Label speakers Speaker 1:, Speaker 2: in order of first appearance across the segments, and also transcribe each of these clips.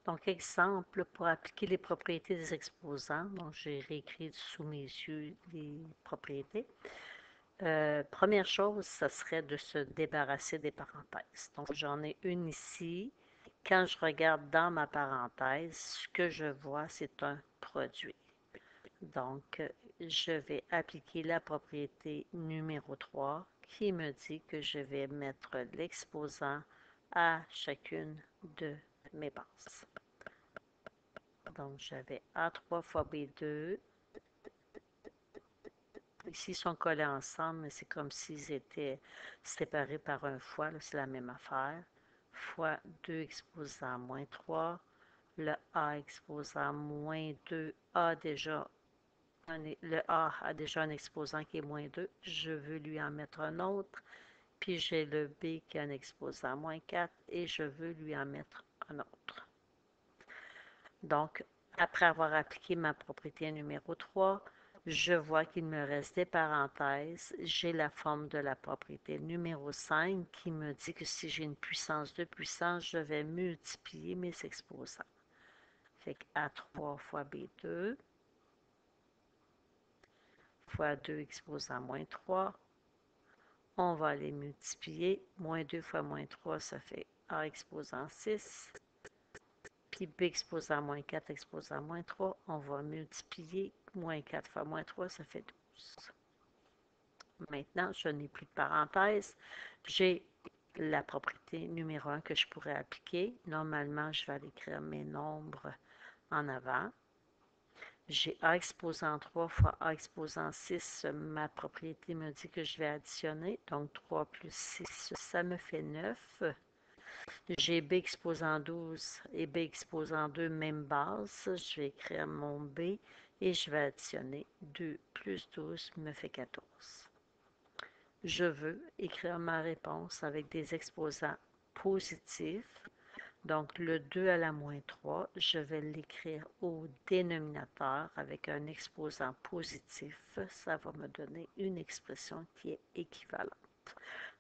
Speaker 1: Donc, exemple, pour appliquer les propriétés des exposants, donc j'ai réécrit sous mes yeux les propriétés. Première chose, ça serait de se débarrasser des parenthèses. Donc, j'en ai une ici. Quand je regarde dans ma parenthèse, ce que je vois, c'est un produit. Donc, je vais appliquer la propriété numéro 3 qui me dit que je vais mettre l'exposant à chacune de mes bases. Donc, j'avais A3 fois B2. Ici, ils sont collés ensemble, mais c'est comme s'ils étaient séparés par un fois. C'est la même affaire. Fois 2 exposant moins 3. Le A exposant moins 2 a déjà le A a déjà un exposant qui est moins 2. Je veux lui en mettre un autre. Puis j'ai le B qui a un exposant moins 4 et je veux lui en mettre un autre. Donc, après avoir appliqué ma propriété numéro 3, je vois qu'il me reste des parenthèses. J'ai la forme de la propriété numéro 5 qui me dit que si j'ai une puissance de puissance, je vais multiplier mes exposants. Fait que A3 fois B2 fois 2 exposant moins 3. On va les multiplier. Moins 2 fois moins 3, ça fait A exposant 6. Puis B exposant moins 4 exposant moins 3, on va multiplier. Moins 4 fois moins 3, ça fait 12. Maintenant, je n'ai plus de parenthèse. J'ai la propriété numéro 1 que je pourrais appliquer. Normalement, je vais aller écrire mes nombres en avant. J'ai A exposant 3 fois A exposant 6. Ma propriété me dit que je vais additionner. Donc, 3 plus 6, ça me fait 9. J'ai B exposant 12 et B exposant 2, même base. Je vais écrire mon B et je vais additionner. 2 plus 12 me fait 14. Je veux écrire ma réponse avec des exposants positifs. Donc, le 2 à la moins 3, je vais l'écrire au dénominateur avec un exposant positif. Ça va me donner une expression qui est équivalente.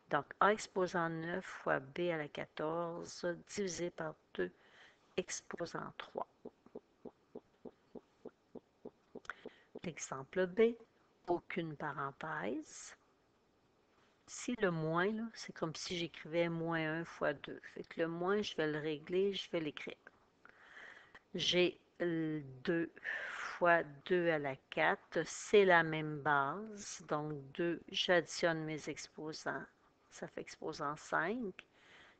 Speaker 1: Donc, A exposant 9 fois B à la 14 divisé par 2 exposant 3. L'exemple B, aucune parenthèse. Ici, le moins, c'est comme si j'écrivais moins 1 fois 2. Fait que le moins, je vais le régler, je vais l'écrire. J'ai 2 fois 2 à la 4, c'est la même base. Donc, 2, j'additionne mes exposants. Ça fait exposant 5.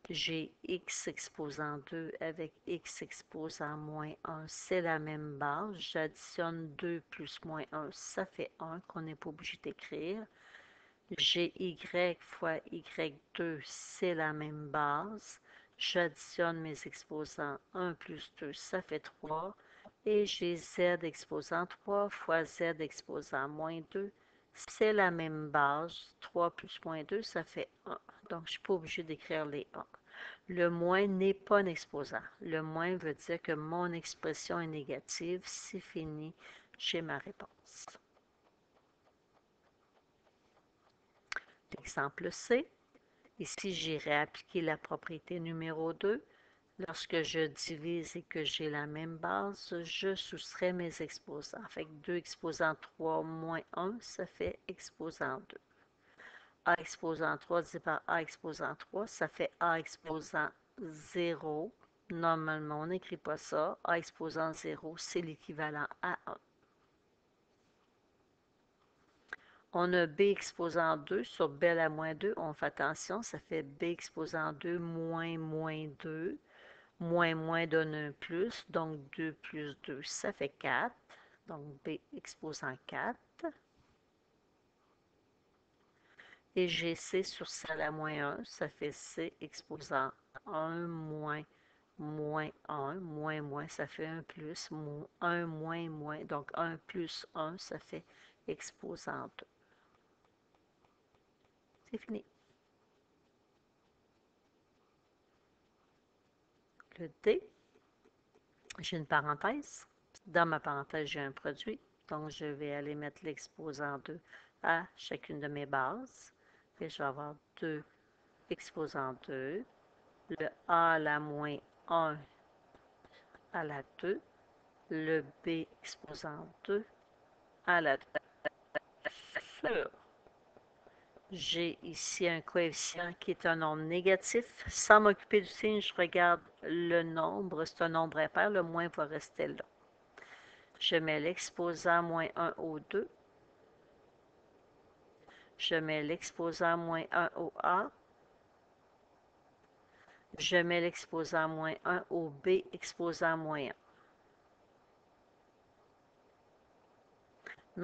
Speaker 1: J'ai x exposant 2 avec x exposant moins 1, c'est la même base. J'additionne 2 plus moins 1, ça fait 1 qu'on n'est pas obligé d'écrire. J'ai y fois y2, c'est la même base. J'additionne mes exposants 1 plus 2, ça fait 3. Et j'ai z exposant 3 fois z exposant moins 2, c'est la même base. 3 plus moins 2, ça fait 1. Donc, je ne suis pas obligée d'écrire les 1. Le moins n'est pas un exposant. Le moins veut dire que mon expression est négative. C'est fini. J'ai ma réponse. L'exemple C. Ici, j'irai appliquer la propriété numéro 2. Lorsque je divise et que j'ai la même base, je soustrais mes exposants. Fait que 2 exposant 3 moins 1, ça fait exposant 2. A exposant 3 divisé par A exposant 3, ça fait A exposant 0. Normalement, on n'écrit pas ça. A exposant 0, c'est l'équivalent à 1. On a B exposant 2 sur B à la moins 2. On fait attention, ça fait B exposant 2 moins moins 2. Moins moins donne un plus, donc 2 plus 2, ça fait 4. Donc B exposant 4. Et j'ai C sur C à la moins 1, ça fait C exposant 1 moins moins 1, moins moins, ça fait 1 plus, 1 moins moins, donc 1 plus 1, ça fait exposant 2. C'est fini. Le D, j'ai une parenthèse. Dans ma parenthèse, j'ai un produit. Donc, je vais aller mettre l'exposant 2 à chacune de mes bases. Et je vais avoir 2 exposant 2. Le A à la moins 1, à la 2, le B exposant 2 à la 2. Sur. J'ai ici un coefficient qui est un nombre négatif. Sans m'occuper du signe, je regarde le nombre. C'est un nombre impair, le moins va rester là. Je mets l'exposant moins 1 au 2. Je mets l'exposant moins 1 au A. Je mets l'exposant moins 1 au B, exposant moins 1.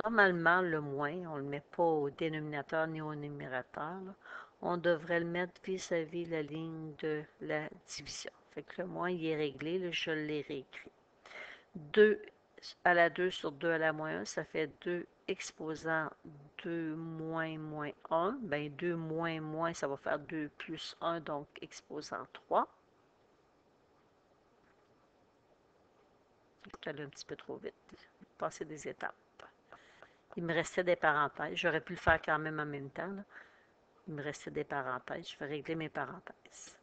Speaker 1: Normalement, le moins, on ne le met pas au dénominateur ni au numérateur. Là. On devrait le mettre vis-à-vis la ligne de la division. Fait que le moins, il est réglé, là, je l'ai réécrit. 2 à la 2 sur 2 à la moins 1, ça fait 2 exposant 2 moins moins 1. Bien, 2 moins moins, ça va faire 2 plus 1, donc exposant 3. Je suis allé un petit peu trop vite. Passer des étapes. Il me restait des parenthèses. J'aurais pu le faire quand même en même temps. Là. Il me restait des parenthèses. Je vais régler mes parenthèses.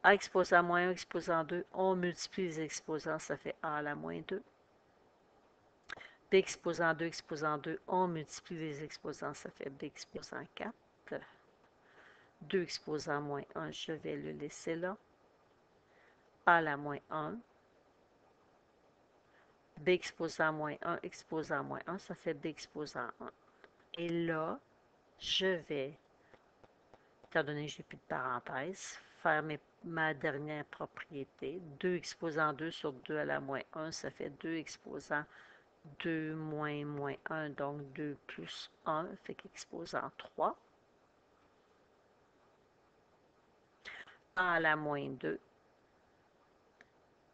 Speaker 1: A exposant moins 1, exposant 2. On multiplie les exposants, ça fait A à la moins 2. B exposant 2, exposant 2. On multiplie les exposants, ça fait B exposant 4. 2 exposant moins 1, je vais le laisser là. A à la moins 1. B exposant moins 1, exposant moins 1, ça fait B exposant 1. Et là, je vais, étant donné que je n'ai plus de parenthèse, faire ma dernière propriété. 2 exposant 2 sur 2 à la moins 1, ça fait 2 exposant 2 moins moins 1, donc 2 plus 1, fait qu'exposant 3. A à la moins 2,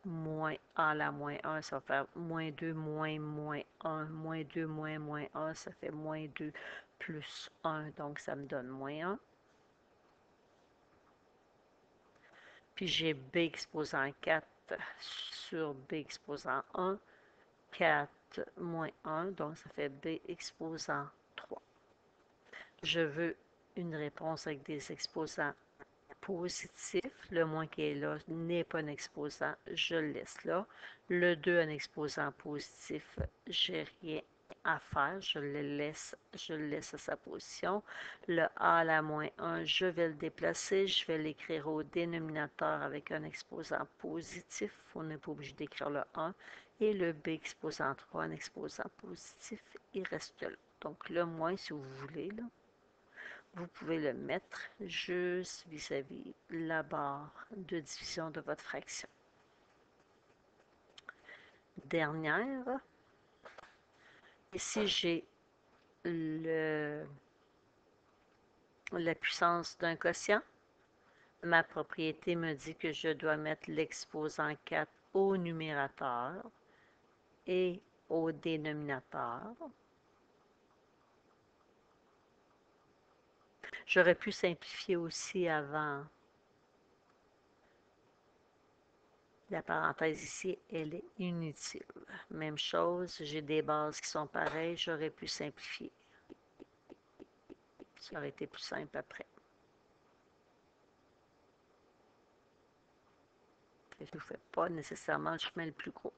Speaker 1: moins A à la moins 1, ça va faire moins 2 moins moins 1, moins 2 moins 1, ça fait moins 2 plus 1, donc ça me donne moins 1. Puis j'ai B exposant 4 sur B exposant 1, 4 moins 1, donc ça fait B exposant 3. Je veux une réponse avec des exposants positifs. Le moins qui est là n'est pas un exposant, je le laisse là. Le 2, un exposant positif, j'ai rien à faire, je le laisse à sa position. Le A à la moins 1, je vais le déplacer, je vais l'écrire au dénominateur avec un exposant positif, on n'est pas obligé d'écrire le 1, et le B exposant 3, un exposant positif, il reste là. Donc le moins, si vous voulez, là, vous pouvez le mettre juste vis-à-vis la barre de division de votre fraction. Dernière, ici j'ai la puissance d'un quotient. Ma propriété me dit que je dois mettre l'exposant 4 au numérateur et au dénominateur. J'aurais pu simplifier aussi avant. La parenthèse ici, elle est inutile. Même chose, j'ai des bases qui sont pareilles, j'aurais pu simplifier. Ça aurait été plus simple après. Je ne fais pas nécessairement le chemin le plus court.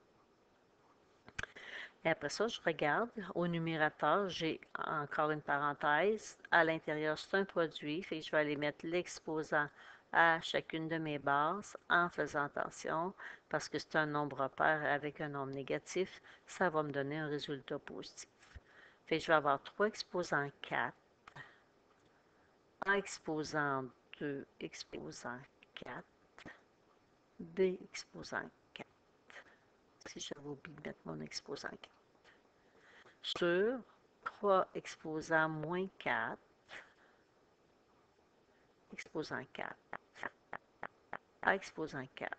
Speaker 1: Et après ça, je regarde au numérateur, j'ai encore une parenthèse. À l'intérieur, c'est un produit, fait que je vais aller mettre l'exposant à chacune de mes bases en faisant attention, parce que c'est un nombre pair avec un nombre négatif, ça va me donner un résultat positif. Fait que je vais avoir 3 exposants 4, A exposant 2, exposant 4, B exposant 4. Si j'avais oublié de mettre mon exposant 4. Sur 3 exposant moins 4, exposant 4, A exposant 4,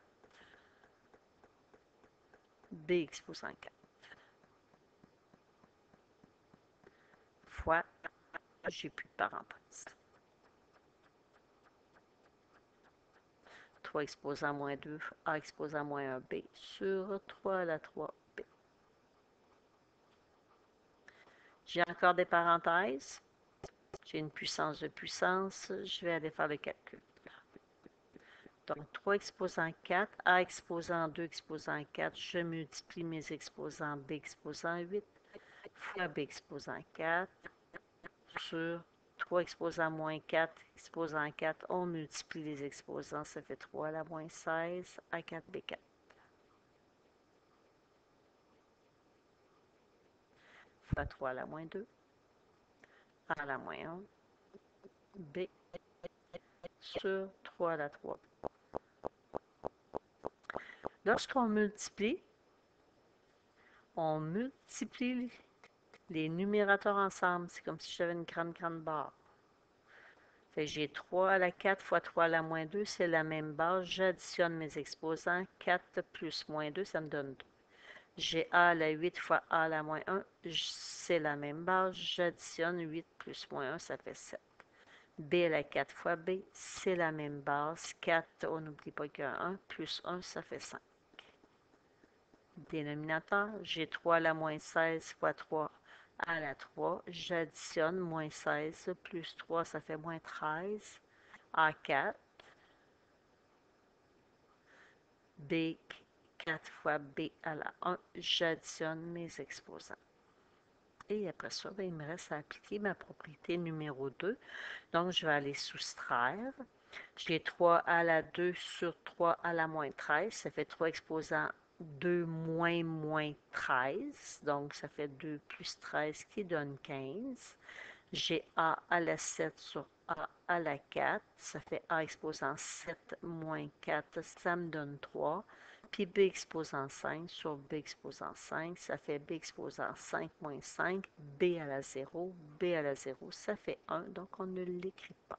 Speaker 1: B exposant 4, fois, j'ai plus de parenthèse. 3 exposant moins 2, A exposant moins 1, B, sur 3 à la 3B. J'ai encore des parenthèses. J'ai une puissance de puissance. Je vais aller faire le calcul. Donc, 3 exposant 4, A exposant 2 exposant 4, je multiplie mes exposants B exposant 8 fois B exposant 4 sur 3 exposant moins 4 exposant 4, on multiplie les exposants, ça fait 3 à la moins 16 à 4B4. Fois 3 à la moins 2, A à la moins 1, B sur 3 à la 3. Lorsqu'on multiplie, on multiplie les numérateurs ensemble. C'est comme si j'avais une grande barre. Fait que j'ai 3 à la 4 fois 3 à la moins 2, c'est la même base. J'additionne mes exposants. 4 plus moins 2, ça me donne 2. J'ai A à la 8 fois A à la moins 1, c'est la même base. J'additionne 8 plus moins 1, ça fait 7. B à la 4 fois B, c'est la même base. 4, on n'oublie pas qu'il y a 1, plus 1, ça fait 5. Dénominateur, j'ai 3 à la moins 16 fois 3 à la 3. J'additionne moins 16 plus 3, ça fait moins 13. A4. B, 4 fois B à la 1. J'additionne mes exposants. Et après ça, il me reste à appliquer ma propriété numéro 2. Donc, je vais aller soustraire. J'ai 3 à la 2 sur 3 à la moins 13. Ça fait 3 exposants 2 moins 13. Donc, ça fait 2 plus 13 qui donne 15. J'ai A à la 7 sur A à la 4. Ça fait A exposant 7 moins 4. Ça me donne 3. Puis B exposant 5 sur B exposant 5. Ça fait B exposant 5 moins 5. B à la 0. B à la 0, ça fait 1. Donc, on ne l'écrit pas.